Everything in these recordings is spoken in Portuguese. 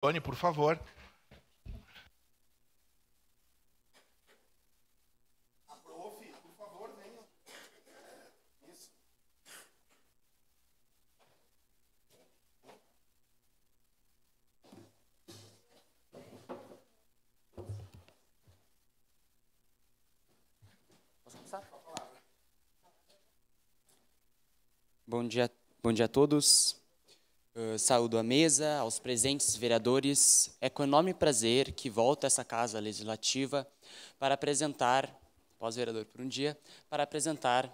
Tony, por favor. Bom dia a todos. Saúdo a mesa, aos presentes vereadores. É com enorme prazer que volto a essa Casa Legislativa para apresentar, pós-vereador por um dia, para apresentar...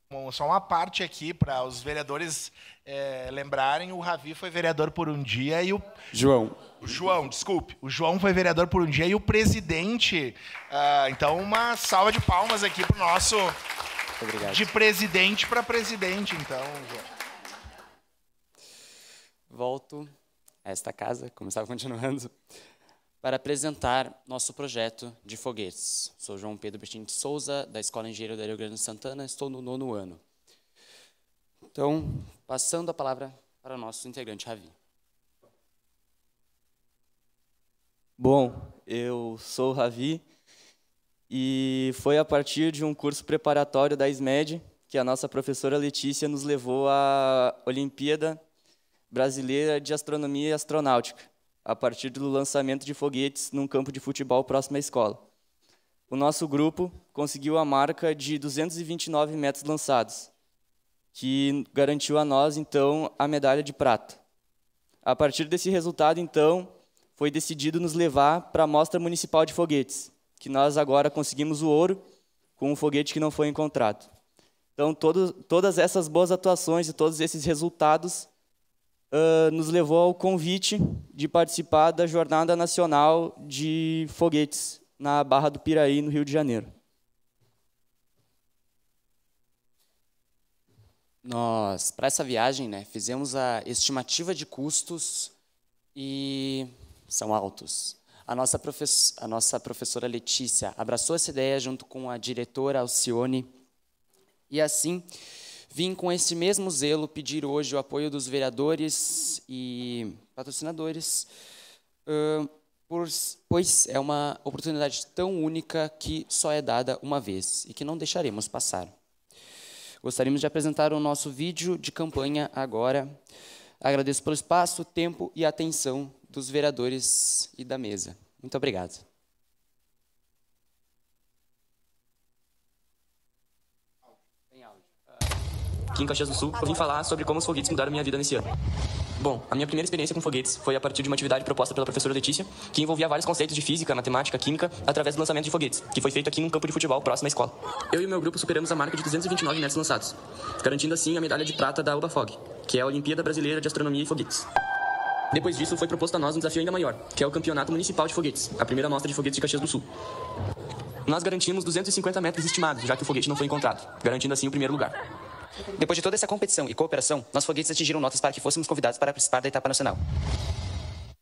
Bom, só uma parte aqui para os vereadores lembrarem, o Ravi foi vereador por um dia e o... João, desculpe. O João foi vereador por um dia e o presidente... então, uma salva de palmas aqui para o nosso... Obrigado. De presidente para presidente, então, João. Volto a esta casa, como estava continuando, para apresentar nosso projeto de foguetes. Sou João Pedro Bertin de Souza, da Escola Engenheiro da Rio Grande de Santana, estou no 9º ano. Então, passando a palavra para o nosso integrante, Ravi. Bom, eu sou o Ravi e foi a partir de um curso preparatório da SMED que a nossa professora Letícia nos levou à Olimpíada Brasileira de Astronomia e Astronáutica, a partir do lançamento de foguetes num campo de futebol próximo à escola. O nosso grupo conseguiu a marca de 229 metros lançados, que garantiu a nós, então, a medalha de prata. A partir desse resultado, então, foi decidido nos levar para a Mostra Municipal de Foguetes, que nós agora conseguimos o ouro com um foguete que não foi encontrado. Então, todas essas boas atuações e todos esses resultados nos levou ao convite de participar da Jornada Nacional de Foguetes, na Barra do Piraí, no Rio de Janeiro. Nós, para essa viagem, fizemos a estimativa de custos e são altos. A nossa professora Letícia abraçou essa ideia junto com a diretora Alcione e assim vim com esse mesmo zelo pedir hoje o apoio dos vereadores e patrocinadores, pois é uma oportunidade tão única que só é dada uma vez e que não deixaremos passar. Gostaríamos de apresentar o nosso vídeo de campanha agora. Agradeço pelo espaço, tempo e atenção dos vereadores e da mesa. Muito obrigado. Aqui em Caxias do Sul, eu vim falar sobre como os foguetes mudaram minha vida nesse ano. Bom, a minha primeira experiência com foguetes foi a partir de uma atividade proposta pela professora Letícia, que envolvia vários conceitos de física, matemática, química, através do lançamento de foguetes, que foi feito aqui num campo de futebol próximo à escola. Eu e o meu grupo superamos a marca de 229 metros lançados, garantindo assim a medalha de prata da UBAFOG, que é a Olimpíada Brasileira de Astronomia e Foguetes. Depois disso, foi proposto a nós um desafio ainda maior, que é o Campeonato Municipal de Foguetes, a primeira mostra de foguetes de Caxias do Sul. Nós garantimos 250 metros estimados, já que o foguete não foi encontrado, garantindo assim o primeiro lugar. Depois de toda essa competição e cooperação, nossos foguetes atingiram notas para que fôssemos convidados para participar da etapa nacional.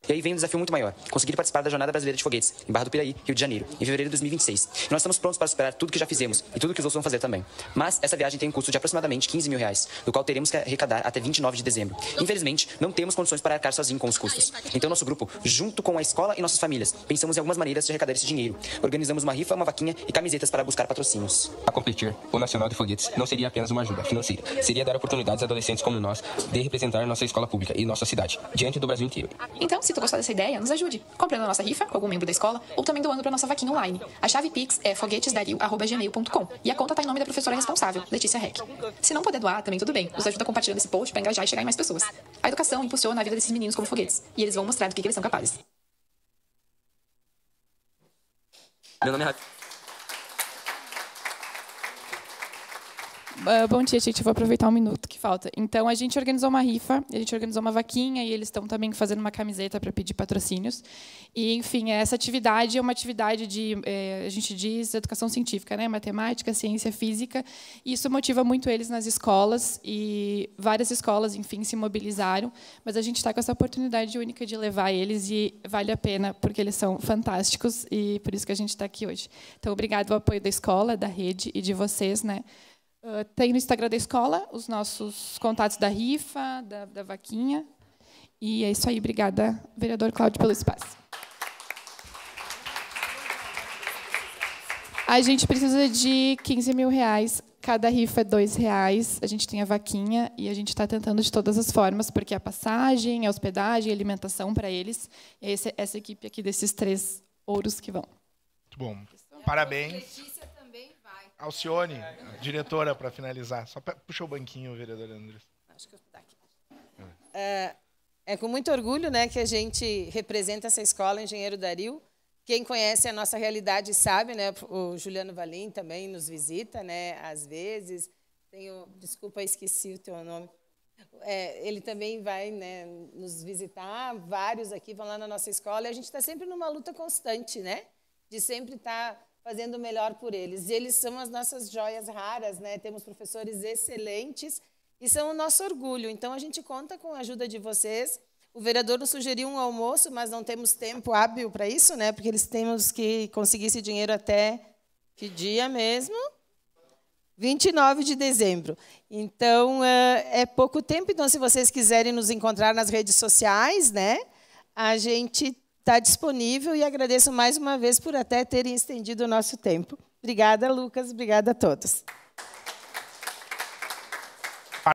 E aí vem um desafio muito maior, conseguir participar da Jornada Brasileira de Foguetes, em Barra do Piraí, Rio de Janeiro, em fevereiro de 2026. E nós estamos prontos para superar tudo que já fizemos e tudo que os outros vão fazer também. Mas essa viagem tem um custo de aproximadamente R$15 mil, do qual teremos que arrecadar até 29 de dezembro. Infelizmente, não temos condições para arcar sozinho com os custos. Então nosso grupo, junto com a escola e nossas famílias, pensamos em algumas maneiras de arrecadar esse dinheiro. Organizamos uma rifa, uma vaquinha e camisetas para buscar patrocínios. A competir, o Nacional de Foguetes não seria apenas uma ajuda financeira, seria dar oportunidades a adolescentes como nós de representar nossa escola pública e nossa cidade, diante do Brasil inteiro. Então, se tu gostou dessa ideia, nos ajude, comprando a nossa rifa com algum membro da escola ou também doando para nossa vaquinha online. A chave Pix é foguetesdario@gmail.com e a conta tá em nome da professora responsável, Letícia Reck. Se não puder doar, também tudo bem. Nos ajuda compartilhando esse post para engajar e chegar em mais pessoas. A educação impulsiona a vida desses meninos como foguetes e eles vão mostrar do que eles são capazes. Meu nome é Ravi. Bom dia, gente. Eu vou aproveitar um minuto que falta. Então, a gente organizou uma rifa, a gente organizou uma vaquinha e eles estão também fazendo uma camiseta para pedir patrocínios. E, enfim, essa atividade é uma atividade de, a gente diz, educação científica, né? Matemática, ciência, física. E isso motiva muito eles nas escolas e várias escolas, enfim, se mobilizaram. Mas a gente está com essa oportunidade única de levar eles e vale a pena porque eles são fantásticos e por isso que a gente está aqui hoje. Então, obrigado ao apoio da escola, da rede e de vocês, né? Tem no Instagram da escola os nossos contatos da rifa, da vaquinha. E é isso aí. Obrigada, vereador Cláudio, pelo espaço. A gente precisa de R$15 mil. Cada rifa é R$2. A gente tem a vaquinha e a gente está tentando de todas as formas, porque a passagem, a hospedagem, a alimentação para eles. E essa equipe aqui desses 3 ouros que vão. Muito bom. Parabéns. Letícia também vai. Alcione, diretora, para finalizar. Só puxa o banquinho, vereador Andrés. Acho que eu estou aqui. É com muito orgulho, né, que a gente representa essa escola, Engenheiro Dario. Quem conhece a nossa realidade sabe, né? O Juliano Valim também nos visita, né? Às vezes. Desculpa, esqueci o teu nome. Ele também vai, né, nos visitar. Vários aqui vão lá na nossa escola. E a gente está sempre numa luta constante, né? De sempre estar fazendo o melhor por eles. E eles são as nossas joias raras, né? Temos professores excelentes e são o nosso orgulho. Então, a gente conta com a ajuda de vocês. O vereador nos sugeriu um almoço, mas não temos tempo hábil para isso, né? Porque eles temos que conseguir esse dinheiro até que dia mesmo? 29 de dezembro. Então, é pouco tempo. Então, se vocês quiserem nos encontrar nas redes sociais, né? A gente está disponível e agradeço mais uma vez por até terem estendido o nosso tempo. Obrigada, Lucas. Obrigada a todos.